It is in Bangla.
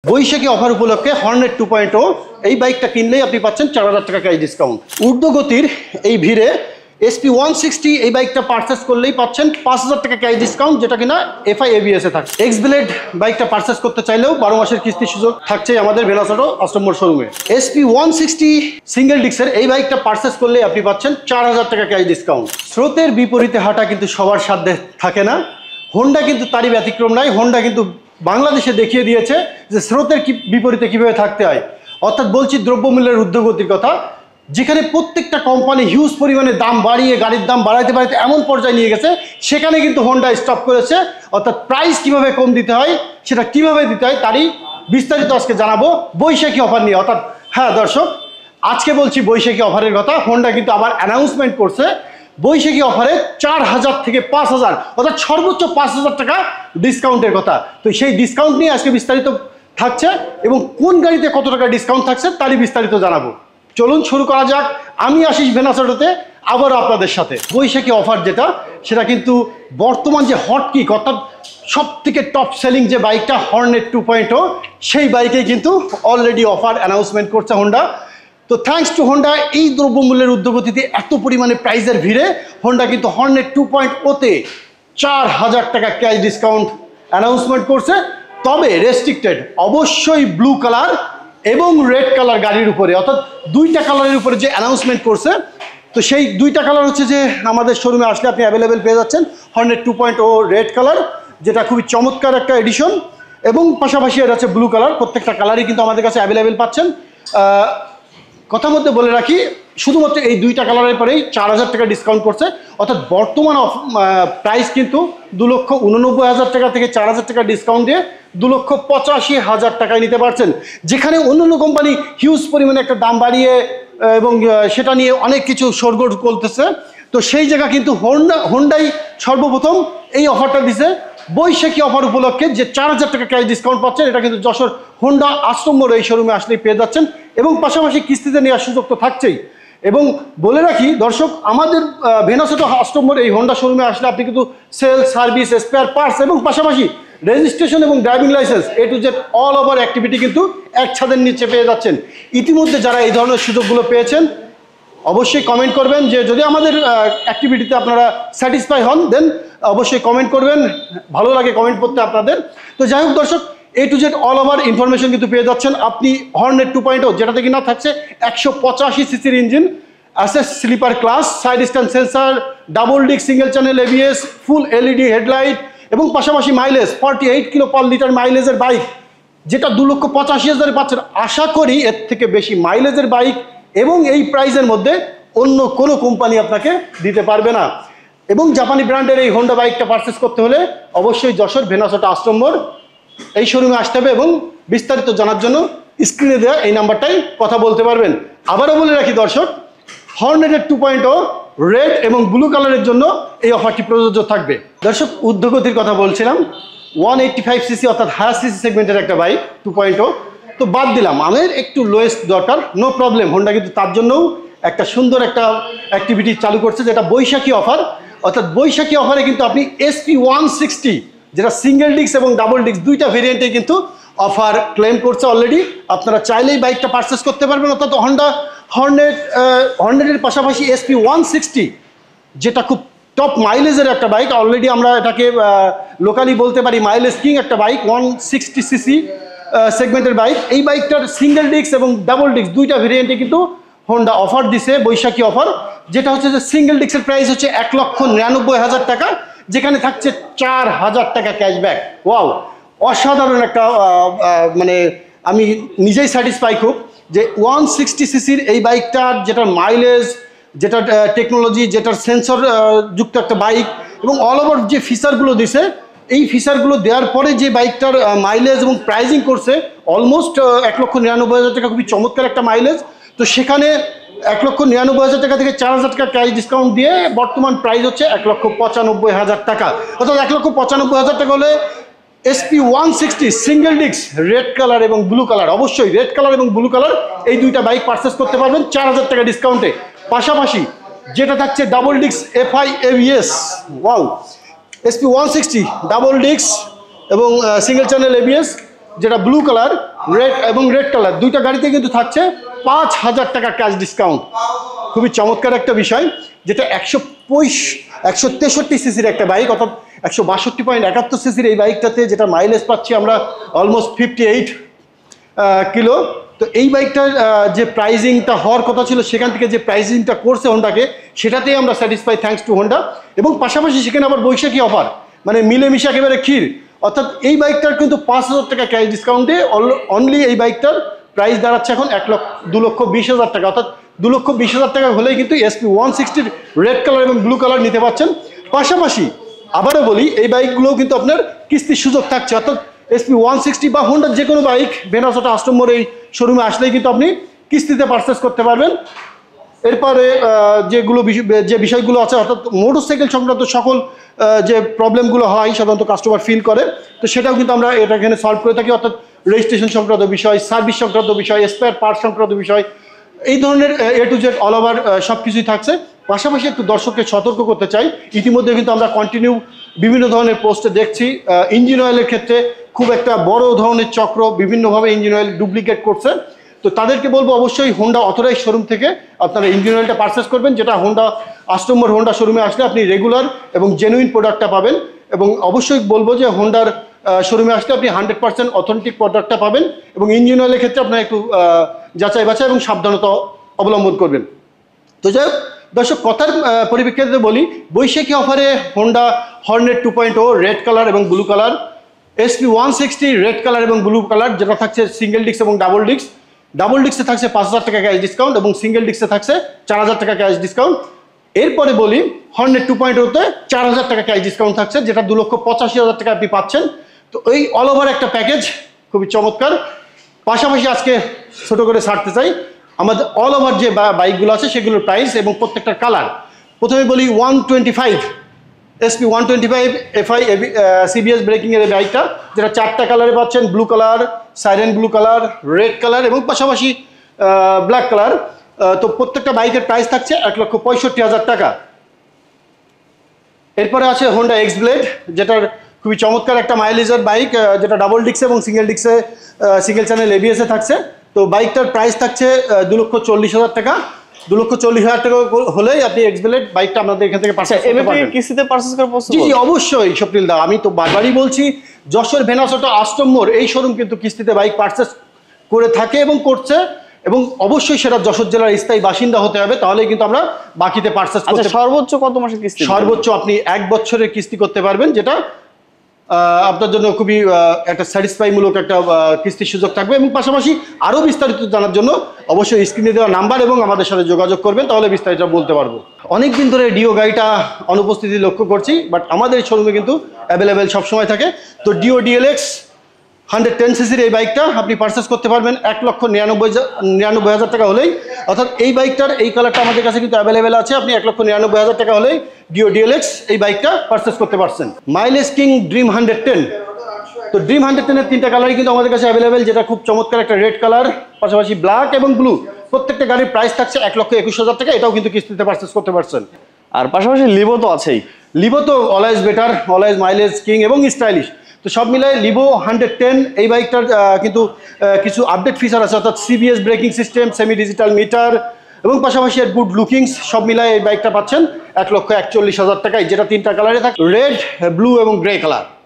বৈশাখী অফার উপলক্ষে হর্নেট 2.0 এই বাইকটা কিনলেই আপনি পাচ্ছেন 4000 টাকা ক্যাশ ডিসকাউন্ট। ঊর্ধ্বগতির এই ভিড়ে SP 160 এই বাইকটা পারচেস করলেই পাচ্ছেন 5000 টাকা ক্যাশ ডিসকাউন্ট, যেটা কিনা FI ABS এ থাকে। এক্স ব্লেড বাইকটা পারচেস করতে চাইলেও 12 মাসের কিস্তির সুযোগ থাকছে আমাদের ভেনাস অটো আশ্রমমোড় শোরুমে। SP 160 সিঙ্গেল ডিক্সের এই বাইকটা পারচেস করলেই আপনি পাচ্ছেন 4000 টাকা ক্যাশ ডিসকাউন্ট। স্রোতের বিপরীতে হাঁটা কিন্তু সবার সাধ্যে থাকে না, হোন্ডা কিন্তু তারই ব্যতিক্রম নয়। হোন্ডা কিন্তু বাংলাদেশে দেখিয়ে দিয়েছে যে স্রোতের বিপরীতে কিভাবে থাকতে হয়। অর্থাৎ বলছি দ্রব্যমূল্যের ঊর্ধ্বগতির কথা, যেখানে প্রত্যেকটা কোম্পানি হিউজ পরিমাণে দাম বাড়িয়ে গাড়ির দাম বাড়াইতে বাড়াইতে এমন পর্যায়ে নিয়ে গেছে, সেখানে কিন্তু হোন্ডা স্টপ করেছে। অর্থাৎ প্রাইস কিভাবে কম দিতে হয়, সেটা কিভাবে দিতে হয় তারই বিস্তারিত আজকে জানাবো বৈশাখী অফার নিয়ে। অর্থাৎ হ্যাঁ দর্শক, আজকে বলছি বৈশাখী অফারের কথা। হোন্ডা কিন্তু আবার অ্যানাউন্সমেন্ট করছে বৈশাখী অফারে 4000 থেকে 5000 অর্থাৎ সর্বোচ্চ 5000 টাকা ডিসকাউন্টের কথা। তো সেই ডিসকাউন্ট নিয়ে আজকে বিস্তারিত থাকছে এবং কোন গাড়িতে কত টাকা ডিসকাউন্ট থাকছে তারই বিস্তারিত জানাবো। চলুন শুরু করা যাক। আমি আশিস ভেনাস অটোতে আবারও আপনাদের সাথে। বৈশাখী অফার যেটা, সেটা কিন্তু বর্তমান যে হটকিক অর্থাৎ সব থেকে টপ সেলিং যে বাইকটা হর্নেট 2.0, সেই বাইকেই কিন্তু অলরেডি অফার অ্যানাউন্সমেন্ট করছে হোন্ডা। তো থ্যাঙ্কস টু হোন্ডা, এই দ্রব্যমূল্যের ঊর্ধ্বগতিতে এত পরিমাণে প্রাইজের ভিড়ে হোন্ডা কিন্তু হর্নেট 2.0-তে 4000 টাকা ক্যাশ ডিসকাউন্ট অ্যানাউন্সমেন্ট করছে। তবে রেস্ট্রিক্টেড, অবশ্যই ব্লু কালার এবং রেড কালার গাড়ির উপরে, অর্থাৎ দুইটা কালারের উপরে যে অ্যানাউন্সমেন্ট করছে। তো সেই দুইটা কালার হচ্ছে যে আমাদের শোরুমে আসলে আপনি অ্যাভেলেবেল পেয়ে যাচ্ছেন হর্নেট 2.0 রেড কালার, যেটা খুবই চমৎকার একটা এডিশন, এবং পাশাপাশি এটা হচ্ছে ব্লু কালার। প্রত্যেকটা কালারই কিন্তু আমাদের কাছে অ্যাভেলেবেল পাচ্ছেন। কথার মধ্যে বলে রাখি, শুধুমাত্র এই দুইটা কালারের পরেই 4000 টাকা ডিসকাউন্ট করছে। অর্থাৎ বর্তমান প্রাইস কিন্তু 2,89,000 টাকা থেকে 4000 টাকা ডিসকাউন্ট দিয়ে 2,85,000 টাকায় নিতে পারছেন। যেখানে অন্যান্য কোম্পানি হিউজ পরিমাণে একটা দাম বাড়িয়ে এবং সেটা নিয়ে অনেক কিছু শোরগোল করতেছে, তো সেই জায়গা কিন্তু হোন্ডাই সর্বপ্রথম এই অফারটা দিছে। বৈশাখী অফার উপলক্ষে যে 4000 টাকা ক্যাশ ডিসকাউন্ট পাচ্ছেন, এটা কিন্তু যশোর হোন্ডা আশ্রমমোড় এই শোরুমে আসলেই পেয়ে যাচ্ছেন, এবং পাশাপাশি কিস্তিতে নেওয়ার সুযোগ তো থাকছেই। এবং বলে রাখি দর্শক, আমাদের ভেনাস অটো আশ্রমমোড় এই হোন্ডা শোরুমে আসলে আপনি কিন্তু সেল, সার্ভিস, স্পেয়ার পার্টস এবং পাশাপাশি রেজিস্ট্রেশন এবং driving licence A to Z all over activity কিন্তু এক ছাদের নিচে পেয়ে যাচ্ছেন। ইতিমধ্যে যারা এই ধরনের সুযোগগুলো পেয়েছেন অবশ্যই কমেন্ট করবেন, যে যদি আমাদের অ্যাক্টিভিটিতে আপনারা স্যাটিসফাই হন দেন অবশ্যই কমেন্ট করবেন, ভালো লাগে কমেন্ট করতে আপনাদের। তো যাই হোক দর্শক, A to Z all over information কিন্তু পেয়ে যাচ্ছেন আপনি হর্নেট 2.0, যেটাতে কিনা থাকছে 185 সিসির engine, assist slipper clutch, side stand sensor, double disc single channel ABS, full LED headlight, এবং পাশাপাশি মাইলেজ 48 কিলো পার লিটার মাইলেজের বাইক, যেটা 2,85,000 পাচ্ছেন। আশা করি এর থেকে বেশি মাইলেজের বাইক এবং এই প্রাইজের মধ্যে অন্য কোনো কোম্পানি আপনাকে দিতে পারবে না। এবং জাপানি ব্র্যান্ডের এই হোন্ডা বাইকটা পারচেস করতে হলে অবশ্যই যশোর ভেনাস অটো আশ্রমমোড় এই শোরুমে আসতে হবে, এবং বিস্তারিত জানার জন্য স্ক্রিনে দেওয়া এই নাম্বারটাই কথা বলতে পারবেন। আবারও বলে রাখি দর্শক, হর্নেটের 2.0 রেড এবং ব্লু কালারের জন্য এই অফারটি প্রযোজ্য থাকবে। দর্শক, ঊর্ধ্বগতির কথা বলছিলাম, 185 সিসি অর্থাৎ হায়ার সিসি সেগমেন্টের একটা বাইক 2.0, তো বাদ দিলাম, আমাদের একটু লোয়েস্ট দরকার, নো প্রবলেম। হোন্ডা কিন্তু তার জন্যও একটা সুন্দর একটা অ্যাক্টিভিটি চালু করছে, যেটা বৈশাখী অফার। অর্থাৎ বৈশাখী অফারে কিন্তু আপনি SP 160, যেটা সিঙ্গেল ডিস্ক এবং ডাবল ডিস্ক দুইটা ভেরিয়েন্টে কিন্তু অফার ক্লেম করছে অলরেডি। আপনারা চাইলেই বাইকটা পারচেস করতে পারবেন। অর্থাৎ হর্নেটের পাশাপাশি SP 160, যেটা খুব টপ মাইলেজের একটা বাইক, অলরেডি আমরা এটাকে লোকালি বলতে পারি মাইলেজ কিং একটা বাইক, 160 সিসি সেগমেন্টের বাইক। এই বাইকটার সিঙ্গেল ডিস্ক এবং ডাবল ডিস্ক দুইটা ভেরিয়েন্টে কিন্তু হোন্ডা অফার দিছে বৈশাখী অফার, যেটা হচ্ছে যে সিঙ্গেল ডিস্কের প্রাইস হচ্ছে 1,99,000 টাকা, যেখানে থাকছে 4000 টাকা ক্যাশব্যাক। ওয়াও, অসাধারণ একটা মানে আমি নিজেই স্যাটিসফাই খুব, যে 160 সিসির এই বাইকটার যেটার মাইলেজ, যেটার টেকনোলজি, যেটার সেন্সর যুক্ত একটা বাইক, এবং অল ওভার যে ফিচারগুলো দিছে, এই ফিচারগুলো দেওয়ার পরে যে বাইকটার মাইলেজ এবং প্রাইজিং করছে অলমোস্ট 1,99,000 টাকা, খুবই চমৎকার একটা মাইলেজ। তো সেখানে 1,99,000 টাকা থেকে 4000 টাকা ক্যাশ ডিসকাউন্ট দিয়ে বর্তমান প্রাইস হচ্ছে 1,95,000 টাকা। অর্থাৎ 1,95,000 টাকা হলে SP 160 single disc red colour এবং ব্লু কালার, অবশ্যই রেড কালার এবং ব্লু কালার এই দুইটা বাইক পারচেস করতে পারবেন 4000 টাকা ডিসকাউন্টে। পাশাপাশি যেটা থাকছে double disc FI ABS, wow, SP 160 double disc এবং সিঙ্গেল চ্যানেল ABS, যেটা ব্লু কালার, রেড এবং রেড কালার দুইটা গাড়িতে কিন্তু থাকছে 5,000 টাকা ক্যাশ ডিসকাউন্ট। খুবই চমৎকার একটা বিষয়, যেটা 163 সিসির একটা বাইক, অর্থাৎ 162.71 সিসির এই বাইকটাতে যেটা মাইলেজ পাচ্ছি আমরা অলমোস্ট 58 কিলো। তো এই বাইকটার যে প্রাইজিংটা হওয়ার কথা ছিল সেখান থেকে যে প্রাইজিংটা করছে হোন্ডাকে, সেটাতেই আমরা স্যাটিসফাই থ্যাঙ্কস টু হোন্ডা। এবং পাশাপাশি সেখানে আবার বৈশাখী অফার, মানে মিলেমিশে একেবারে ক্ষীর। অর্থাৎ এই বাইকটার কিন্তু 5,000 টাকা ক্যাশ ডিসকাউন্টে অনলি এই বাইকটার প্রাইস দাঁড়াচ্ছে এখন 1,20,000 টাকা। অর্থাৎ 2,20,000 টাকা হলেই কিন্তু SP 160 রেড কালার এবং ব্লু কালার নিতে পারছেন। পাশাপাশি আবারও বলি, এই বাইকগুলোও কিন্তু আপনার কিস্তির সুযোগ থাকছে। অর্থাৎ SP 160 বা হোন্ডার যে কোনো বাইক বেনাসোটা আষ্টম্বর এই শোরুমে আসলেই কিন্তু আপনি কিস্তিতে পারচেস করতে পারবেন। এরপরে যে বিষয়গুলো আছে, অর্থাৎ মোটরসাইকেল সংক্রান্ত সকল যে প্রবলেমগুলো হয় সাধারণত কাস্টমার ফিল করে, তো সেটাও কিন্তু আমরা এটা এখানে সলভ করে থাকি। অর্থাৎ রেজিস্ট্রেশন সংক্রান্ত বিষয়, সার্ভিস সংক্রান্ত বিষয়, স্পেয়ার পার্ট সংক্রান্ত বিষয়, এই ধরনের A to Z all over সব কিছুই থাকছে। পাশাপাশি একটু দর্শককে সতর্ক করতে চাই, ইতিমধ্যে কিন্তু আমরা কন্টিনিউ বিভিন্ন ধরনের পোস্টে দেখছি ইঞ্জিন অয়েলের ক্ষেত্রে খুব একটা বড় ধরনের চক্র বিভিন্নভাবে ইঞ্জিন অয়েল ডুপ্লিকেট করছে। তো তাদেরকে বলবো অবশ্যই হোন্ডা অথরাইজ শোরুম থেকে আপনারা ইঞ্জিন অয়েলটা পারচেস করবেন, যেটা হোন্ডা আষ্টম্বর হোন্ডা শোরুমে আসলে আপনি রেগুলার এবং জেনুইন প্রোডাক্টটা পাবেন। এবং অবশ্যই বলবো যে হোন্ডার শোরুমে আসলে আপনি 100% অথেন্টিক প্রোডাক্টটা পাবেন। এবং ইঞ্জিন অয়েলের ক্ষেত্রে আপনারা একটু যাচাই বাছাই এবং সাবধানতা অবলম্বন করবেন। তো যাই হোক দর্শক, কথার পরিপ্রেক্ষিতে বলি, বৈশাখী অফারে হোন্ডা হর্নেট 2.0 রেড কালার এবং blue colour, SP 160 red colour এবং ব্লু কালার, যেটা থাকছে সিঙ্গেল ডিস্ক এবং ডাবল ডিস্ক। ডাবল ডিস্কে থাকছে 5,000 টাকা ক্যাশ ডিসকাউন্ট এবং সিঙ্গেল ডিস্কে থাকছে 4,000 টাকা ক্যাশ ডিসকাউন্ট। এরপরে বলি, হর্নেট 2.0-তে 4,000 টাকা ক্যাশ ডিসকাউন্ট থাকছে, যেটা 2,85,000 টাকা আপনি পাচ্ছেন। তো এই অল ওভার একটা প্যাকেজ খুবই চমৎকার। পাশাপাশি আজকে ছোট করে ছাড়তে চাই আমাদের অল ওভার যে বাইকগুলো আছে সেগুলোর প্রাইস এবং প্রত্যেকটার কালার। প্রথমে বলি 125 SP 125 FI CBS ব্রেকিংয়ের এই বাইকটা, যেটা 4টা কালারে পাচ্ছেন, blue colour, siren blue colour, red colour এবং পাশাপাশি ব্ল্যাক কালার। তো প্রত্যেকটা বাইকের প্রাইস থাকছে 1,65,000 টাকা। এরপরে আছে হোন্ডা এক্স ব্লেড, যেটার খুবই চমৎকার একটা মাইলেজের বাইক, যেটা ডাবল ডিক্সে এবং সিঙ্গেল ডিক্সে সিঙ্গেল চ্যানেল ABS-এ থাকছে। তো বাইকটার প্রাইস থাকছে 2,40,000 টাকা। 2,40,000 টাকা হলেই আপনি এক্স ব্লেড বাইকটা আপনাদের এখান থেকে পারচেজ করতে পারবেন। কিস্তিতে পারচেজ করা পসিবল? জি অবশ্যই স্বপ্নিল দা, আমি তো বারবারই বলছি, যশোর ভেনাসোটা আষ্টম্বর এই শোরুম কিন্তু কিস্তিতে বাইক পারচেজ করে থাকে এবং করছে। এবং অবশ্যই সেটা যশোর জেলার স্থায়ী বাসিন্দা হতে হবে, তাহলেই কিন্তু আমরা বাকিতে পারচেজ করতে। সর্বোচ্চ কত মাসের কিস্তি? সর্বোচ্চ আপনি 1 বছরের কিস্তি করতে পারবেন, যেটা আপনার জন্য খুবই একটা স্যাটিসফাইমূলক একটা কিস্তির সুযোগ থাকবে। এবং পাশাপাশি আরও বিস্তারিত জানার জন্য অবশ্যই স্ক্রিনে দেওয়া নাম্বার এবং আমাদের সাথে যোগাযোগ করবেন, তাহলে বিস্তারিত বলতে পারবো। অনেক দিন ধরে ডিও গাড়িটা অনুপস্থিতি লক্ষ্য করছি, বাট আমাদের শোরুমে কিন্তু অ্যাভেলেবেল সবসময় থাকে। তো ডিও DLX 110 সিসির এই বাইকটা আপনি পারচেস করতে পারবেন 1,99,000 টাকা হলেই। অর্থাৎ এই বাইকটার এই কালারটা আমাদের কাছে কিন্তু অ্যাভেলেবেল আছে, আপনি 1,99,000 টাকা হলেই ডিও DLX এই বাইকটা পারচেস করতে পারছেন। মাইলেজ কিং ড্রিম 110, তো ড্রিম 110-এর 3টা কালারই কিন্তু আমাদের কাছে অ্যাভেলেবেল, যেটা খুব চমৎকার একটা রেড কালার, পাশাপাশি ব্ল্যাক এবং ব্লু। প্রত্যেকটা গাড়ির প্রাইস থাকছে 1,21,000 টাকা, এটাও কিন্তু কিস্তিতে পারচেস করতে পারছেন। আর পাশাপাশি লিভো তো আছেই। লিভো তো always better, always mileage king এবং স্টাইলিশ। তো সব মিলায় লিভো 110 এই বাইকটার কিন্তু কিছু আপডেট ফিচার আছে, অর্থাৎ CBS braking system, semi digital meter এবং পাশাপাশি এর গুড লুকিংস, সব মিলায় এই বাইকটা পাচ্ছেন 1,41,000 টাকায়, যেটা 3টা কালারে থাকে, রেড, ব্লু এবং গ্রে কালার।